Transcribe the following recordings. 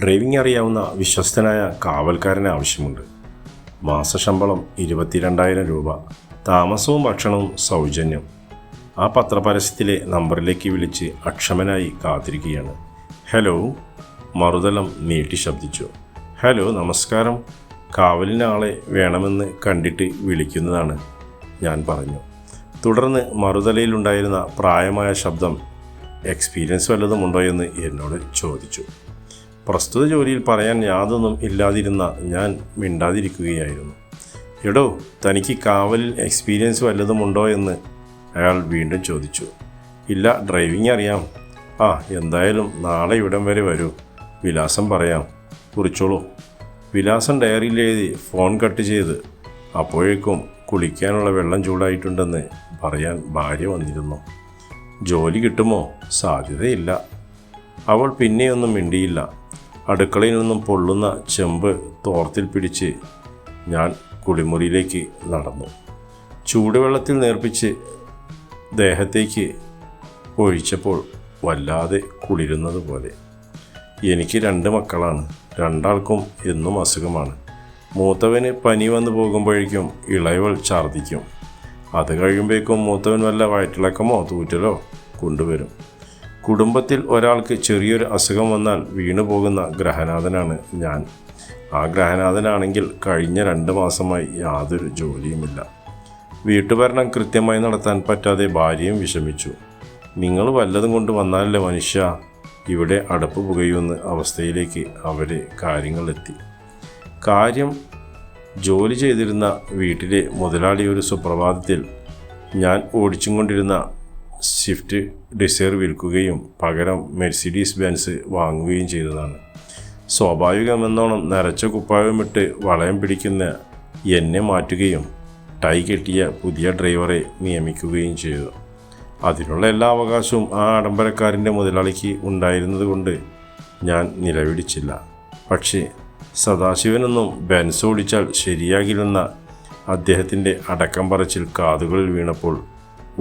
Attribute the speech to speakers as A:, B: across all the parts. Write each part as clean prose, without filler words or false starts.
A: Driving അറിയാവുന്ന വിശ്വസ്തനായ കാവൽക്കാരന് ആവശ്യമുണ്ട്. മാസശമ്പളം 22,000 രൂപ. താമസവും ഭക്ഷണവും സൗജന്യം. ആ പത്രപരസ്യത്തിലെ നമ്പറിലേക്ക് വിളിച്ച് അക്ഷമനായി കാത്തിരിക്കുകയാണ്. ഹലോ, മറുതലം നീട്ടി ശബ്ദിച്ചു. ഹലോ, നമസ്കാരം. കാവലിന് ആളെ വേണമെന്ന് കണ്ടിട്ട് വിളിക്കുന്നതാണ്, ഞാൻ പറഞ്ഞു. തുടർന്ന് മറുതലയിലുണ്ടായിരുന്ന പ്രായമായ ശബ്ദം എക്സ്പീരിയൻസ് വല്ലതും ഉണ്ടോ എന്ന് എന്നോട് ചോദിച്ചു. പ്രസ്തുത ജോലിയിൽ പറയാൻ യാതൊന്നും ഇല്ലാതിരുന്ന ഞാൻ മിണ്ടാതിരിക്കുകയായിരുന്നു. എടോ, തനിക്ക് കാവലിൽ എക്സ്പീരിയൻസ് വല്ലതും ഉണ്ടോ എന്ന് അയാൾ വീണ്ടും ചോദിച്ചു. ഇല്ല, ഡ്രൈവിംഗ് അറിയാം. എന്തായാലും നാളെ ഇവിടം വരെ വരൂ. വിലാസം പറയാം, കുറിച്ചോളൂ. വിലാസം ഡയറിയിൽ എഴുതി ഫോൺ കട്ട് ചെയ്ത് അപ്പോഴേക്കും കുളിക്കാനുള്ള വെള്ളം ചൂടായിട്ടുണ്ടെന്ന് പറയാൻ ഭാര്യ വന്നിരുന്നു. ജോലി കിട്ടുമോ? സാധ്യതയില്ല. അവൾ പിന്നെയൊന്നും മിണ്ടിയില്ല. അടുക്കളയിൽ നിന്നും പൊള്ളുന്ന ചെമ്പ് തോർത്തിൽ പിടിച്ച് ഞാൻ കുളിമുറിയിലേക്ക് നടന്നു. ചൂടുവെള്ളത്തിൽ നേർപ്പിച്ച് ദേഹത്തേക്ക് ഒഴിച്ചപ്പോൾ വല്ലാതെ കുളിരുന്നത് പോലെ. എനിക്ക് 2 മക്കളാണ്. രണ്ടാൾക്കും എന്നും അസുഖമാണ്. മൂത്തവന് പനി വന്നു പോകുമ്പോഴേക്കും ഇളയവൾ ഛർദ്ദിക്കും. അത് കഴിയുമ്പോഴേക്കും മൂത്തവൻ വല്ല വയറ്റിളക്കമോ തൂറ്റലോ കൊണ്ടുവരും. കുടുംബത്തിൽ ഒരാൾക്ക് ചെറിയൊരു അസുഖം വന്നാൽ വീണുപോകുന്ന ഗ്രഹനാഥനാണ് ഞാൻ. ആ ഗ്രഹനാഥനാണെങ്കിൽ കഴിഞ്ഞ 2 മാസമായി യാതൊരു ജോലിയുമില്ല. വീട്ടുഭരണം കൃത്യമായി നടത്താൻ പറ്റാതെ ഭാര്യയും വിഷമിച്ചു. നിങ്ങൾ വല്ലതും കൊണ്ട് വന്നാലല്ലേ മനുഷ്യ ഇവിടെ അടുപ്പ് പുകയുന്ന അവസ്ഥയിലേക്ക് അവരെ കാര്യങ്ങളെത്തി. കാര്യം, ജോലി ചെയ്തിരുന്ന വീട്ടിലെ മുതലാളി ഒരു സുപ്രഭാതത്തിൽ ഞാൻ ഓടിച്ചും കൊണ്ടിരുന്ന സ്വിഫ്റ്റ് ഡിസയർ വിൽക്കുകയും പകരം മെർസിഡീസ് ബെൻസ് വാങ്ങുകയും ചെയ്തതാണ്. സ്വാഭാവികമെന്നോണം നരച്ച കുപ്പായമിട്ട് വളയം പിടിക്കുന്ന എന്നെ മാറ്റുകയും ടൈ കെട്ടിയ പുതിയ ഡ്രൈവറെ നിയമിക്കുകയും ചെയ്തു. അതിനുള്ള എല്ലാ അവകാശവും ആ ആഡംബരക്കാരൻ്റെ മുതലാളിക്ക് ഉണ്ടായിരുന്നത് കൊണ്ട് ഞാൻ നിലവിളിച്ചില്ല. പക്ഷേ സദാശിവനൊന്നും ബെൻസ് ഓടിച്ചാൽ ശരിയാകില്ലെന്ന അദ്ദേഹത്തിൻ്റെ അടക്കം പറച്ചിൽ കാതുകളിൽ വീണപ്പോൾ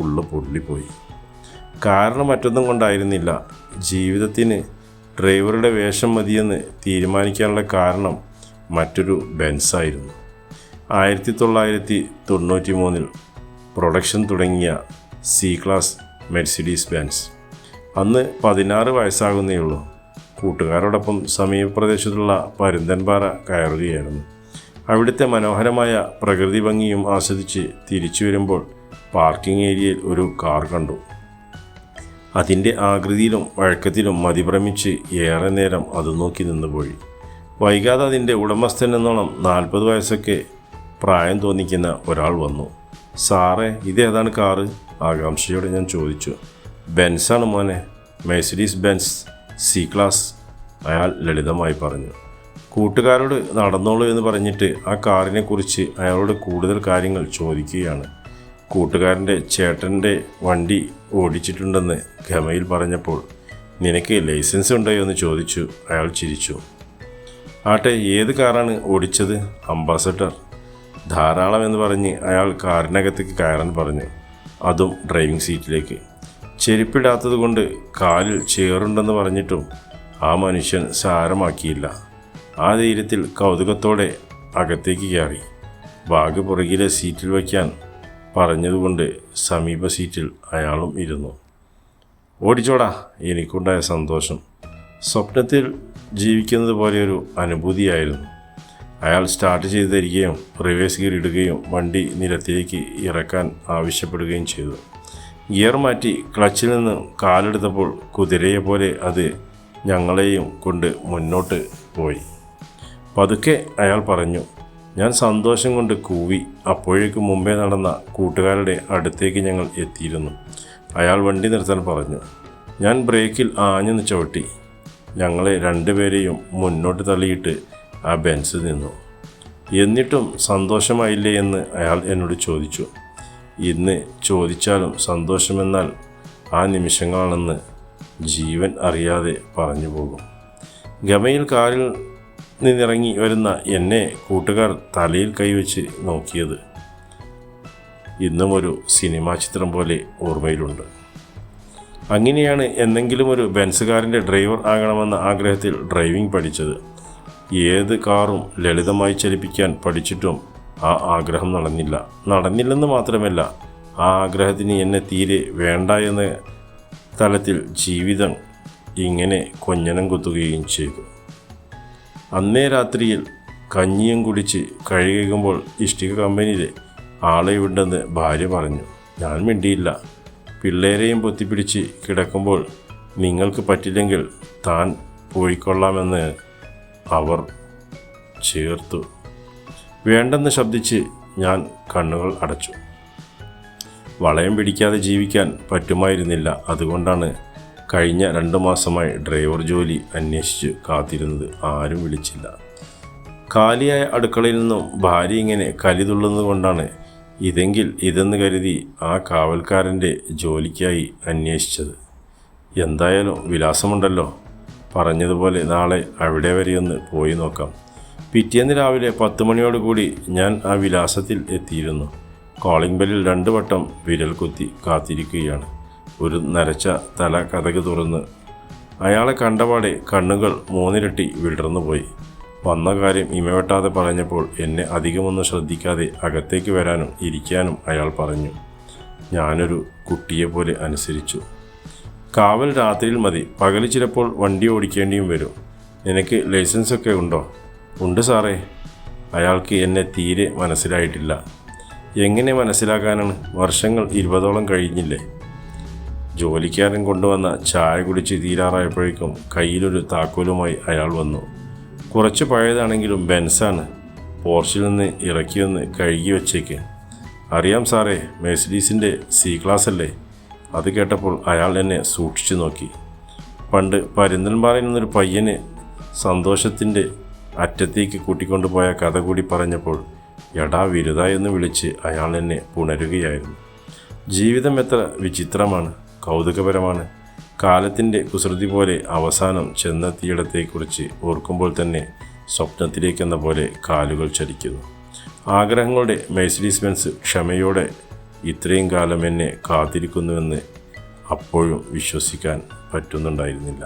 A: ഉള്ളു പൊള്ളിപ്പോയി. കാരണം മറ്റൊന്നും കൊണ്ടായിരുന്നില്ല. ജീവിതത്തിന് ഡ്രൈവറുടെ വേഷം മതിയെന്ന് തീരുമാനിക്കാനുള്ള കാരണം മറ്റൊരു ബെൻസായിരുന്നു. 1993 പ്രൊഡക്ഷൻ തുടങ്ങിയ സി ക്ലാസ് മെർസിഡീസ് ബെൻസ്. അന്ന് 16 വയസ്സാകുന്നേയുള്ളൂ. കൂട്ടുകാരോടൊപ്പം സമീപപ്രദേശത്തുള്ള പരുന്തൻപാറ കയറുകയായിരുന്നു. അവിടുത്തെ മനോഹരമായ പ്രകൃതി ഭംഗിയും ആസ്വദിച്ച് തിരിച്ചു വരുമ്പോൾ പാർക്കിംഗ് ഏരിയയിൽ ഒരു കാർ കണ്ടു. അതിൻ്റെ ആകൃതിയിലും വഴക്കത്തിലും മതിഭ്രമിച്ച് ഏറെ നേരം അത് നോക്കി നിന്നുപോയി. വൈകാതെ അതിൻ്റെ ഉടമസ്ഥൻ എന്നോണം 40 വയസ്സൊക്കെ പ്രായം തോന്നിക്കുന്ന ഒരാൾ വന്നു. സാറേ, ഇതേതാണ് കാറ്? ആകാംക്ഷയോടെ ഞാൻ ചോദിച്ചു. ബെൻസാണ് മോനെ, മെർസിഡീസ് ബെൻസ് സി ക്ലാസ്, അയാൾ ലളിതമായി പറഞ്ഞു. കൂട്ടുകാരോട് നടന്നോളൂ എന്ന് പറഞ്ഞിട്ട് ആ കാറിനെക്കുറിച്ച് അയാളോട് കൂടുതൽ കാര്യങ്ങൾ ചോദിക്കുകയാണ്. കൂട്ടുകാരൻ്റെ ചേട്ടൻ്റെ വണ്ടി ഓടിച്ചിട്ടുണ്ടെന്ന് ഗമയിൽ പറഞ്ഞപ്പോൾ നിനക്ക് ലൈസൻസ് ഉണ്ടോ എന്ന് ചോദിച്ചു. അയാൾ ചിരിച്ചു. ആട്ടെ, ഏത് കാറാണ് ഓടിച്ചത്? അംബാസഡർ. ധാരാളം എന്ന് പറഞ്ഞ് അയാൾ കാറിനകത്തേക്ക് കയറാൻ പറഞ്ഞു, അതും ഡ്രൈവിംഗ് സീറ്റിലേക്ക്. ചെരുപ്പിടാത്തത് കൊണ്ട് കാലിൽ ചേറുണ്ടെന്ന് പറഞ്ഞിട്ടും ആ മനുഷ്യൻ സാരമാക്കിയില്ല. ആ ധൈര്യത്തിൽ കൗതുകത്തോടെ അകത്തേക്ക് കയറി. ബാഗ് പുറകിലെ സീറ്റിൽ വയ്ക്കാൻ പറഞ്ഞതുകൊണ്ട് സമീപ സീറ്റിൽ അയാളും ഇരുന്നു. ഓടിച്ചോടാ. എനിക്കുണ്ടായ സന്തോഷം സ്വപ്നത്തിൽ ജീവിക്കുന്നത് പോലെയൊരു അനുഭൂതിയായിരുന്നു. അയാൾ സ്റ്റാർട്ട് ചെയ്ത് തരികയും റിവേഴ്സ് ഗിയർ ഇടുകയും വണ്ടി നിരത്തിലേക്ക് ഇറക്കാൻ ആവശ്യപ്പെടുകയും ചെയ്തു. ഗിയർ മാറ്റി ക്ലച്ചിൽ നിന്ന് കാലെടുത്തപ്പോൾ കുതിരയെ പോലെ അത് ഞങ്ങളെയും കൊണ്ട് മുന്നോട്ട് പോയി. പതുക്കെ അയാൾ പറഞ്ഞു. ഞാൻ സന്തോഷം കൊണ്ട് കൂവി. അപ്പോഴേക്കും മുമ്പേ നടന്ന കൂട്ടുകാരുടെ അടുത്തേക്ക് ഞങ്ങൾ എത്തിയിരുന്നു. അയാൾ വണ്ടി നിർത്താൻ പറഞ്ഞു. ഞാൻ ബ്രേക്കിൽ ആഞ്ഞു ചവിട്ടി. ഞങ്ങളെ 2 പേരെയും മുന്നോട്ട് തള്ളിയിട്ട് ആ ബെൻസ് നിന്നു. എന്നിട്ടും സന്തോഷമായില്ലേ എന്ന് അയാൾ എന്നോട് ചോദിച്ചു. ഇന്ന് ചോദിച്ചാലും സന്തോഷമെന്നാൽ ആ നിമിഷങ്ങളാണെന്ന് ജീവൻ അറിയാതെ പറഞ്ഞു പോകും. ഗമയിൽ കാറിൽ നിന്നിറങ്ങി വരുന്ന എന്നെ കൂട്ടുകാർ തലയിൽ കൈവച്ച് നോക്കിയത് ഇന്നും ഒരു സിനിമാ ചിത്രം പോലെ ഓർമ്മയിലുണ്ട്. അങ്ങനെയാണ് എന്തെങ്കിലും ഒരു ബെൻസുകാരൻ്റെ ഡ്രൈവർ ആകണമെന്ന ആഗ്രഹത്തിൽ ഡ്രൈവിംഗ് പഠിച്ചത്. ഏത് കാറും ലളിതമായി ചലിപ്പിക്കാൻ പഠിച്ചിട്ടും ആ ആഗ്രഹം നടന്നില്ലെന്ന് മാത്രമല്ല, ആ ആഗ്രഹത്തിന് എന്നെ തീരെ വേണ്ട എന്ന തലത്തിൽ ജീവിതം ഇങ്ങനെ കൊഞ്ഞനം കുത്തുകയും ചെയ്തു. അന്നേ രാത്രിയിൽ കഞ്ഞിയും കുടിച്ച് കഴിയുമ്പോൾ ഇഷ്ടിക കമ്പനിയിലെ ആളെ ഉണ്ടെന്ന് ഭാര്യ പറഞ്ഞു. ഞാൻ മിണ്ടിയില്ല. പിള്ളേരെയും പൊത്തിപ്പിടിച്ച് കിടക്കുമ്പോൾ നിങ്ങൾക്ക് പറ്റില്ലെങ്കിൽ താൻ പോയിക്കൊള്ളാമെന്ന് അവർ ചേർത്തു. വേണ്ടെന്ന് ശബ്ദിച്ച് ഞാൻ കണ്ണുകൾ അടച്ചു. വളയം പിടിക്കാതെ ജീവിക്കാൻ പറ്റുമായിരുന്നില്ല. അതുകൊണ്ടാണ് കഴിഞ്ഞ 2 മാസമായി ഡ്രൈവർ ജോലി അന്വേഷിച്ച് കാത്തിരുന്നത്. ആരും വിളിച്ചില്ല. കാലിയായ അടുക്കളയിൽ നിന്നും ഭാര്യ ഇങ്ങനെ കലിതുള്ളുന്നത് കൊണ്ടാണ് ഇതെന്ന് കരുതി ആ കാവൽക്കാരൻ്റെ ജോലിക്കായി അന്വേഷിച്ചത്. എന്തായാലും വിലാസമുണ്ടല്ലോ. പറഞ്ഞതുപോലെ നാളെ അവിടെ വരെയൊന്ന് പോയി നോക്കാം. പിറ്റേന്ന് രാവിലെ 10 മണിയോടുകൂടി ഞാൻ ആ വിലാസത്തിൽ എത്തിയിരുന്നു. കോളിംഗ് ബെല്ലിൽ 2 വട്ടം വിരൽ കുത്തി കാത്തിരിക്കുകയാണ്. ഒരു നരച്ച തല കതക് തുറന്ന് അയാളെ കണ്ടപാടെ കണ്ണുകൾ 3 ഇരട്ടി വിടർന്നുപോയി. വന്ന കാര്യം ഇമവെട്ടാതെ പറഞ്ഞപ്പോൾ എന്നെ അധികമൊന്നും ശ്രദ്ധിക്കാതെ അകത്തേക്ക് വരാനും ഇരിക്കാനും അയാൾ പറഞ്ഞു. ഞാനൊരു കുട്ടിയെപ്പോലെ അനുസരിച്ചു. കാവൽ രാത്രിയിൽ മതി, പകൽ ചിലപ്പോൾ വണ്ടി ഓടിക്കേണ്ടിയും വരും. നിനക്ക് ലൈസൻസൊക്കെ ഉണ്ടോ? ഉണ്ട് സാറേ. അയാൾക്ക് എന്നെ തീരെ മനസ്സിലായിട്ടില്ല. എങ്ങനെ മനസ്സിലാക്കാനാണ്? വർഷങ്ങൾ 20ഓളം കഴിഞ്ഞില്ലേ. ജോലിക്കാരൻ കൊണ്ടുവന്ന ചായ കുടിച്ച് തീരാറായപ്പോഴേക്കും കയ്യിലൊരു താക്കോലുമായി അയാൾ വന്നു. കുറച്ച് പഴയതാണെങ്കിലും ബെൻസാണ്. പോർച്ചിൽ നിന്ന് ഇറക്കിയൊന്ന് കഴുകി വച്ചേക്ക്. അറിയാം സാറേ, മെഴ്സിഡീസിൻ്റെ C ക്ലാസ് അല്ലേ. അത് കേട്ടപ്പോൾ അയാൾ എന്നെ സൂക്ഷിച്ചു നോക്കി. പണ്ട് പരുന്തൽമാറിൽ നിന്നൊരു പയ്യന് സന്തോഷത്തിൻ്റെ അറ്റത്തേക്ക് കൂട്ടിക്കൊണ്ടുപോയ കഥ കൂടി പറഞ്ഞപ്പോൾ എടാ വിരുത എന്ന് വിളിച്ച് അയാൾ എന്നെ പുണരുകയായിരുന്നു. ജീവിതം എത്ര വിചിത്രമാണ്, കൗതുകപരമാണ്. കാലത്തിൻ്റെ കുസൃതി പോലെ അവസാനം ചെന്നെത്തിയിടത്തെക്കുറിച്ച് ഓർക്കുമ്പോൾ തന്നെ സ്വപ്നത്തിലേക്കെന്ന പോലെ കാലുകൾ ചലിക്കുന്നു. ആഗ്രഹങ്ങളുടെ മെഴ്സിഡീസ് ബെൻസ് ക്ഷമയോടെ ഇത്രയും കാലം എന്നെ കാത്തിരിക്കുന്നുവെന്ന് അപ്പോഴും വിശ്വസിക്കാൻ പറ്റുന്നുണ്ടായിരുന്നില്ല.